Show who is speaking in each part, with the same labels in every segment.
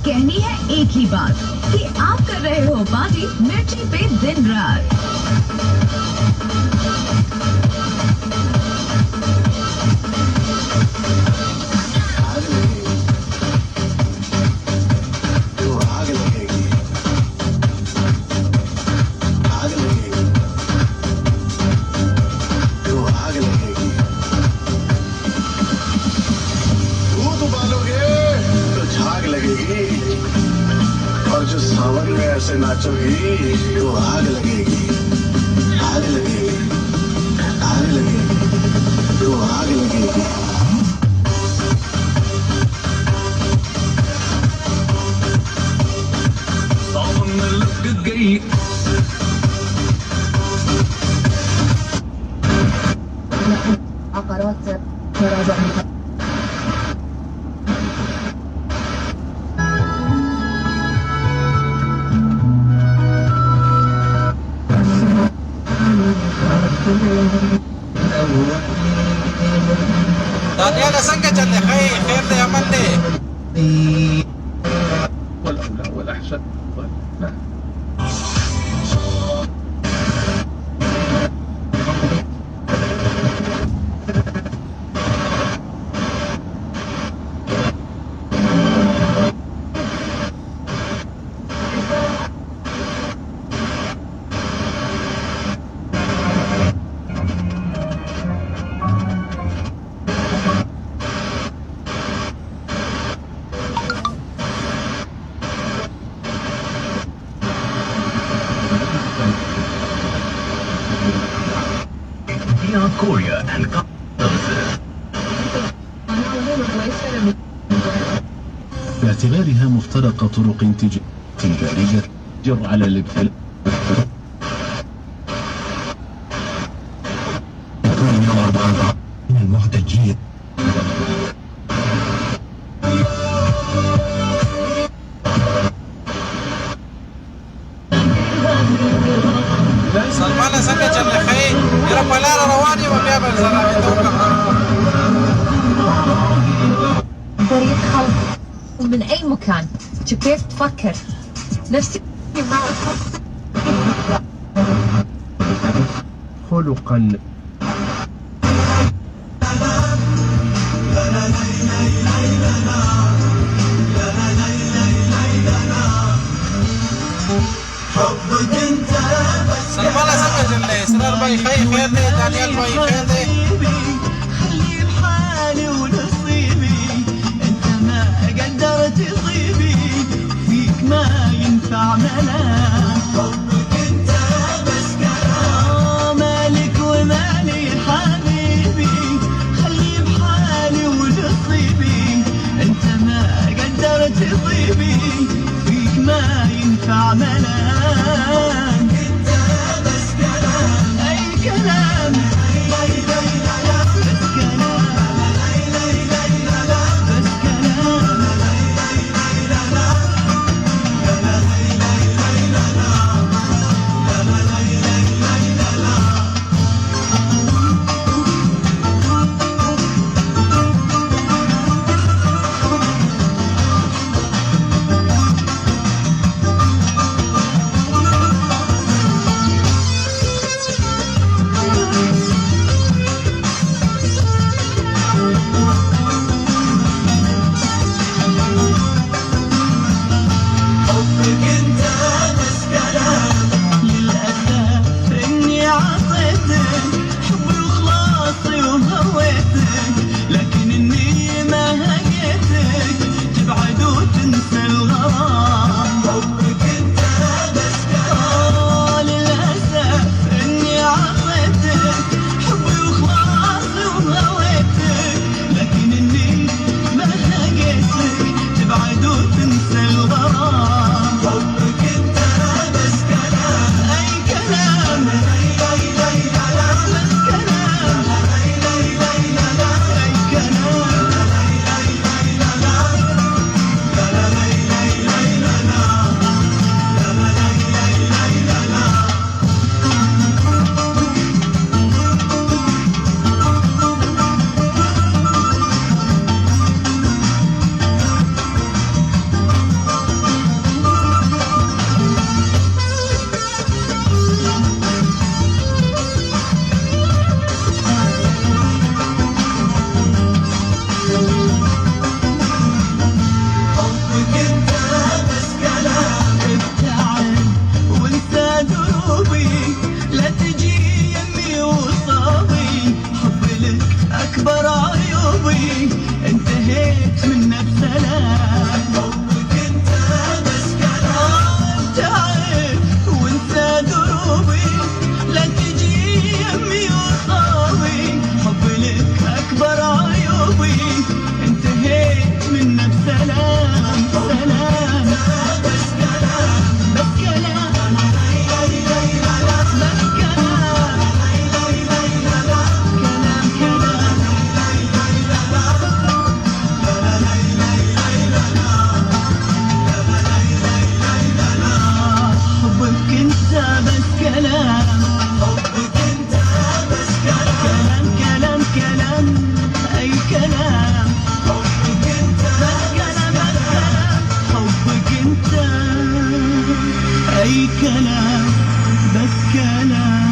Speaker 1: कहनी है एक ही बात कि आप कर रहे हो पार्टी मिर्ची पे दिन रात।
Speaker 2: और जो सावन में ऐसे नाचोगी तो आग लगेगी, आग लगेगी, आग लगेगी, तो आग लगेगी।
Speaker 3: सावन में लग गई
Speaker 4: عقارات مراجعة
Speaker 5: دانيالا څنګه چل دی؟ خیر دی، امن دی؟
Speaker 3: والأولى والأحسن لا. Korea and services. باعتبارها مفترق طرق تجارية جر على الابتلاء من المحتجين.
Speaker 5: سلمان څنګه چل دی؟ یره په لاره روان یم، بیا به سره
Speaker 4: طريق خلق من أي مكان. شو كيف تفكر نفسي
Speaker 3: خلقا
Speaker 5: سلمان څنګه چل دی؟ اسرار بھائی خیر دی، دانیال بھائی خیر دی؟
Speaker 6: خلي بحالي ونصيبي، انت ما قدرت تصيبي، فيك ما ينفع منام، حبك انت بس كلام، مالك ومالي حبيبي، خلي بحالي ونصيبي، انت ما قدرت تصيبي، فيك ما ينفع منام، انت بس كلام، اي كلام انتهيت منه بسلام. حبك انت بس كلام ابتعد وانسى دروبي، لا تجي يمي وصابي، حبي لك اكبر عيوبي، انتهيت منه بسلام سلام. بس كلام بس كلام بس كلام حبك انت بس كلام. حبك انت بس كلام كلام كلام اي كلام. حبك انت بس كلام بس كلام. حبك انت اي كلام بس كلام.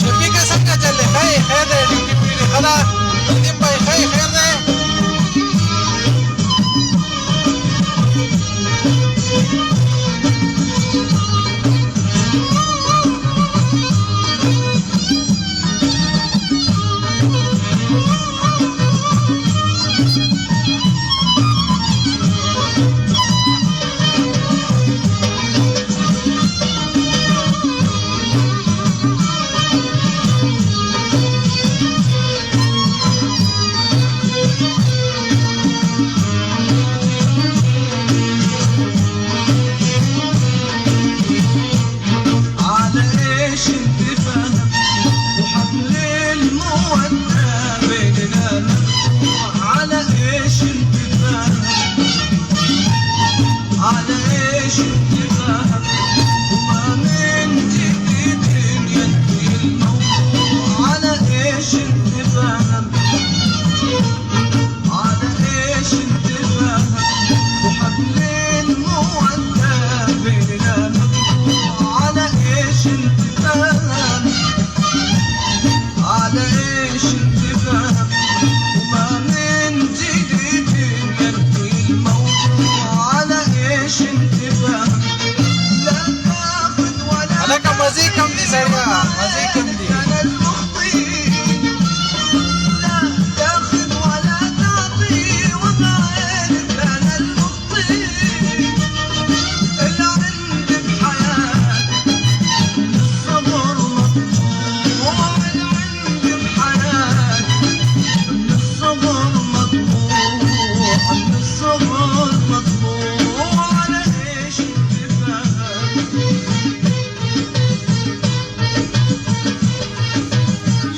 Speaker 5: شفيقة څنګه چلې خیر خیر دی ډیوټي پوری خلا ندیم بھائی خیر خیر دی
Speaker 6: على ايش انت فاهم وحبل المودة بيننا، على ايش انت فاهم، على ايش انت فاهم، وما من جديد ينتهي الموضوع، على ايش انت فاهم، على ايش انت فاهم، وحبل المودة بيننا، على ايش انت فاهم، على ايش انت فاهم، وما من جديد ينتهي الموضوع، على ايش انت فاهم. لا تاخذ ولا
Speaker 5: هلکه مزې کم دي سړیا مزې کم دي
Speaker 6: انا المخطي، لا تاخذ ولا تعطي وبعينك انا المخطي، اللي عندي بحياتي الصبر مطبوع، اللي عندي بحياتي الصبر مطبوع، الصبر مطبوع، على ايش انت فاهم.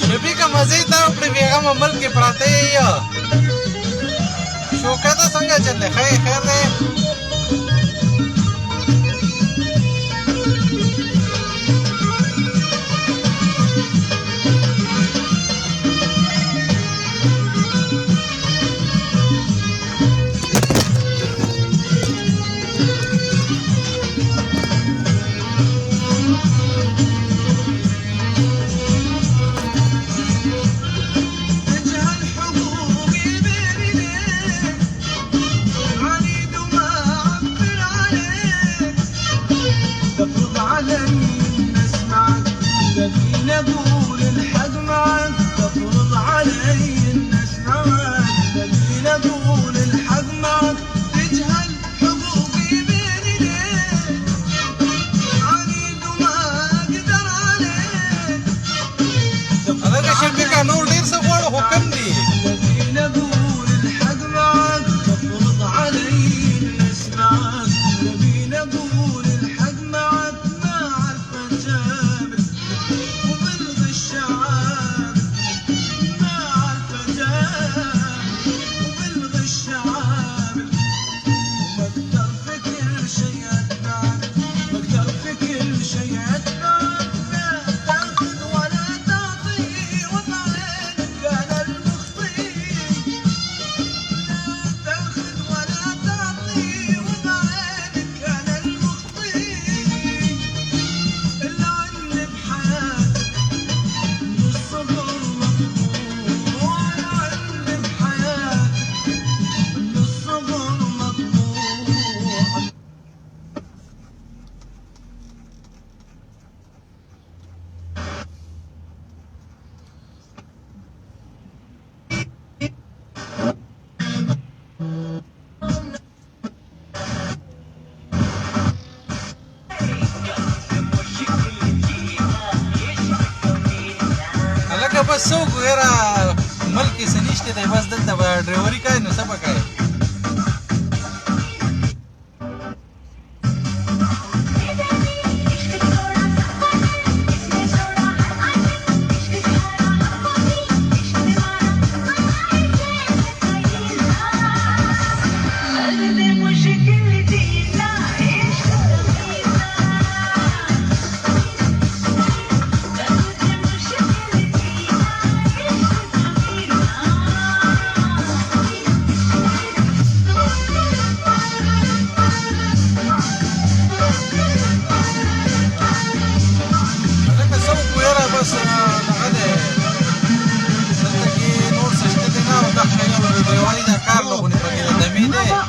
Speaker 5: شفیقه مزې ته وکړې بېغمه ملک کې پراته یې شوکته څنګه چلې خیر خیر دی
Speaker 6: تجهل حقوقي بين ايديك، عنيد وما اعبر عليك، تفرض علي ان اسمعك، الذين اقول الحق معك، تفرض علي ان اسمعك، الذين اقول الحق معك، تجهل حقوقي بين ايديك، عنيد وما اقدر عليك،
Speaker 5: هلکه شفیقه نور ډېر څه غواړو خو کم دي
Speaker 6: الذين اقول الحق معك، تفرض علي ان اسمعك، الذين اقول الحق معك، ما اعرف اجابك وبلغ الشعاب، ما اعرف اجابك وبلغ الشعاب، وما اقدر في كل شيء اتبعك، ما اقدر في كل شيء اتبعك، لا تاخذ ولا تعطي وبعينك انا المخطي، لا تاخذ ولا تعطي وبعينك انا المخطي، اللي عندي
Speaker 5: بس څوک وګوره ملک کې څه نشته دی بس دلته به ډرایوري کوي نو څه به کوي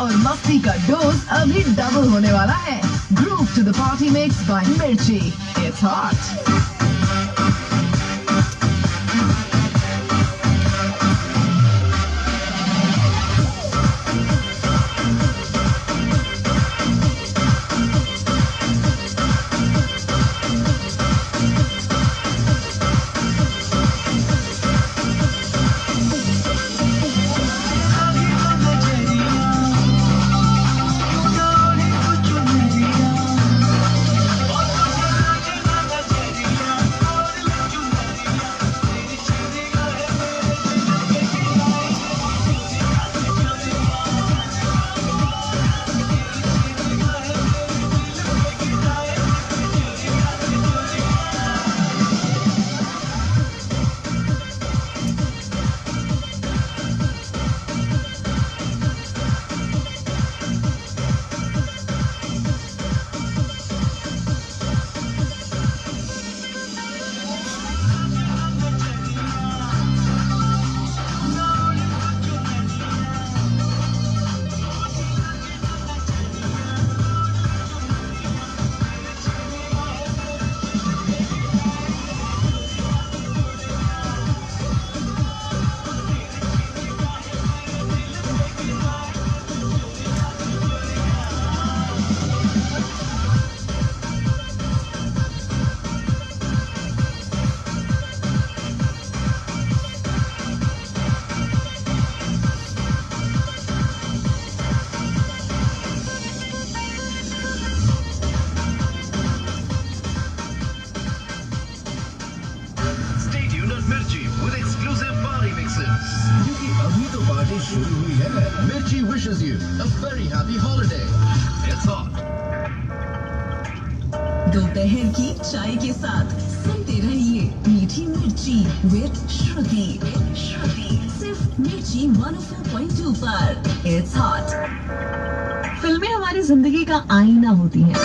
Speaker 1: और मस्ती का डोज अभी डबल होने वाला है. Groove to the party mix by Mirchi. It's hot.
Speaker 3: Mirchi wishes you a very happy holiday. It's hot.
Speaker 1: दोपहर की चाय के साथ सुनते रहिए मीठी मिर्ची विद श्रुति. सिर्फ मिर्ची 104.2 पर. It's hot. फिल्में हमारी जिंदगी का आईना होती हैं.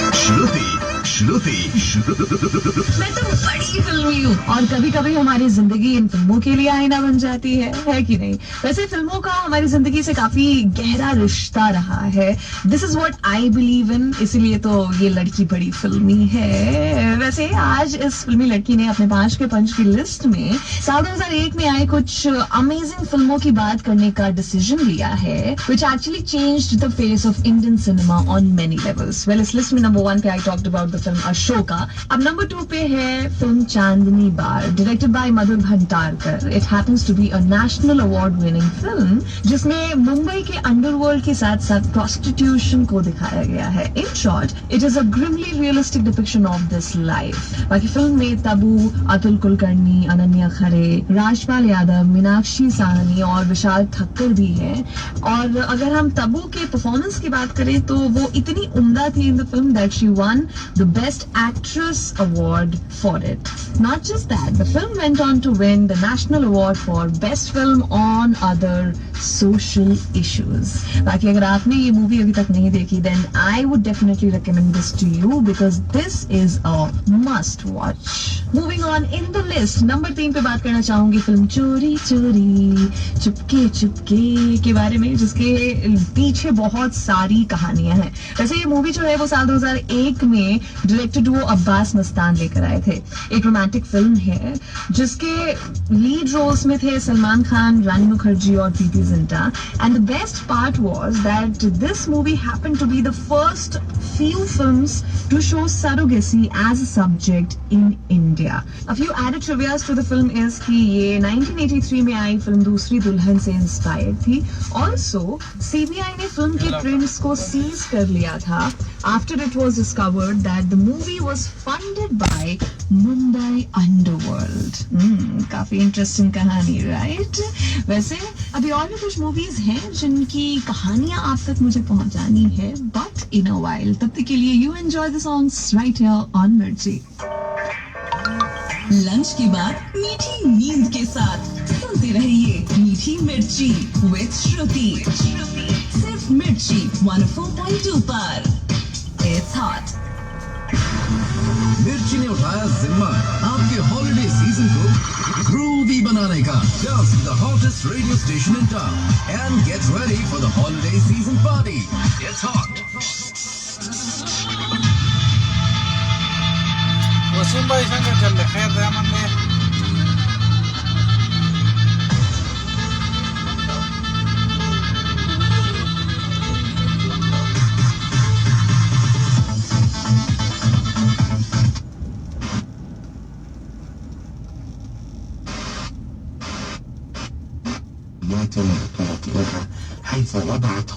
Speaker 1: मैं तो बड़ी फिल्मी हूँ और कभी कभी हमारी जिंदगी इन फिल्मों के लिए आईना बन जाती है कि नहीं? वैसे फिल्मों का हमारी जिंदगी से काफी गहरा रिश्ता रहा है. This is what I believe in, इसीलिए तो ये लड़की बड़ी फिल्मी है. वैसे आज इस फिल्मी लड़की ने अपने 5 के पंच की लिस्ट में साल 2001 में आए कुछ अमेजिंग फिल्मों की बात करने का डिसीजन लिया है, which actually changed the face of Indian cinema on many levels. Well, इस लिस्ट में नंबर 1 पे I talked about the film Ashoka. अब नंबर 2 पे है film Chandni Bar, directed by Madhur Bhandarkar. It happens to be a national award winning film जिसमें मुंबई के अंडरवर्ल्ड के साथ साथ प्रोस्टिट्यूशन को दिखाया गया है. In short, it is a grimly realistic depiction of this life. बाकी फिल्म में तबू, अतुल कुलकर्णी, अनन्या खरे, राजपाल यादव, मीनाक्षी साहनी और विशाल ठक्कर भी हैं. और अगर हम तबू के परफॉर्मेंस की बात करें तो वो इतनी उम्दा थी in the film that she one the Best Actress Award for it. Not just that, the film went on to win the National Award for Best Film on Other Social Issues. बाकी अगर आपने ये मूवी अभी तक नहीं देखी, then I would definitely recommend this to you because this is a must watch. Moving on in the list, number 3 पे बात करना चाहूंगी फिल्म चोरी चोरी चुपके चुपके के बारे में, जिसके पीछे बहुत सारी कहानियां हैं. वैसे ये मूवी जो है वो साल 2001 में डायरेक्टेड वो अब्बास मस्तान लेकर आए थे. एक रोमांटिक फिल्म है जिसके लीड रोल्स में थे सलमान खान, रानी मुखर्जी और Preity Zinta. And the best part was that this movie happened to be the first few films to show surrogacy as a subject in India. India. A few added trivias to the film is कि ये 1983 में आई फिल्म दूसरी दुल्हन से इंस्पायर्ड थी. Also, CBI ने फिल्म के प्रिंट्स को सीज कर लिया था after it was discovered that the movie was funded by Mumbai Underworld. काफी इंटरेस्टिंग कहानी, राइट? वैसे अभी और भी कुछ मूवीज हैं जिनकी कहानियां आप तक मुझे पहुंचानी है, बट इन अ वाइल. तब तक के लिए you enjoy the songs right here on मिर्ची.
Speaker 7: लंच के बाद मीठी नींद के साथ सुनते रहिए मीठी मिर्ची विद श्रुति. सिर्फ मिर्ची 104.2 पर. It's hot.
Speaker 8: मिर्ची ने उठाया जिम्मा आपके हॉलिडे सीजन को ग्रूवी बनाने का. Just the hottest radio station in town and get ready for the holiday season party. It's hot.
Speaker 5: Wasim भाई څنګه چل خیر دی امن دی
Speaker 2: لها حيث وضعت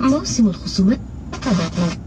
Speaker 4: موسم الخصومات تبعنا.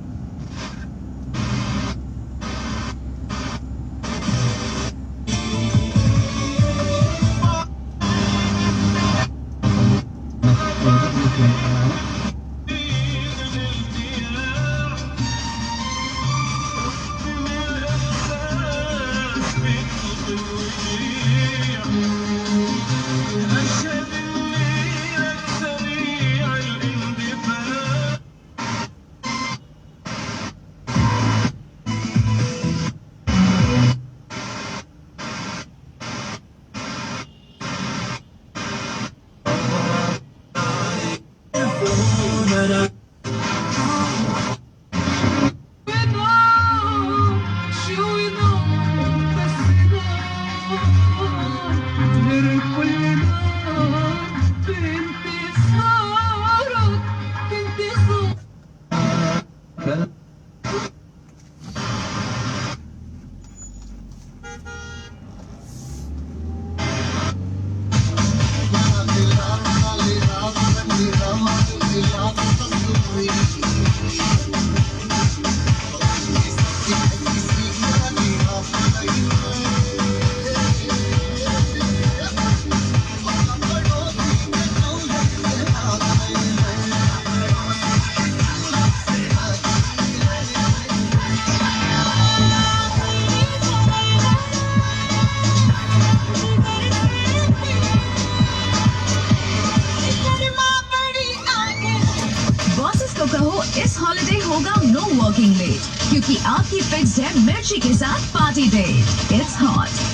Speaker 7: इस हॉलिडे होगा नो वर्किंग डे क्योंकि आपकी फिक्स है मिर्ची के साथ पार्टी डे. It's hot.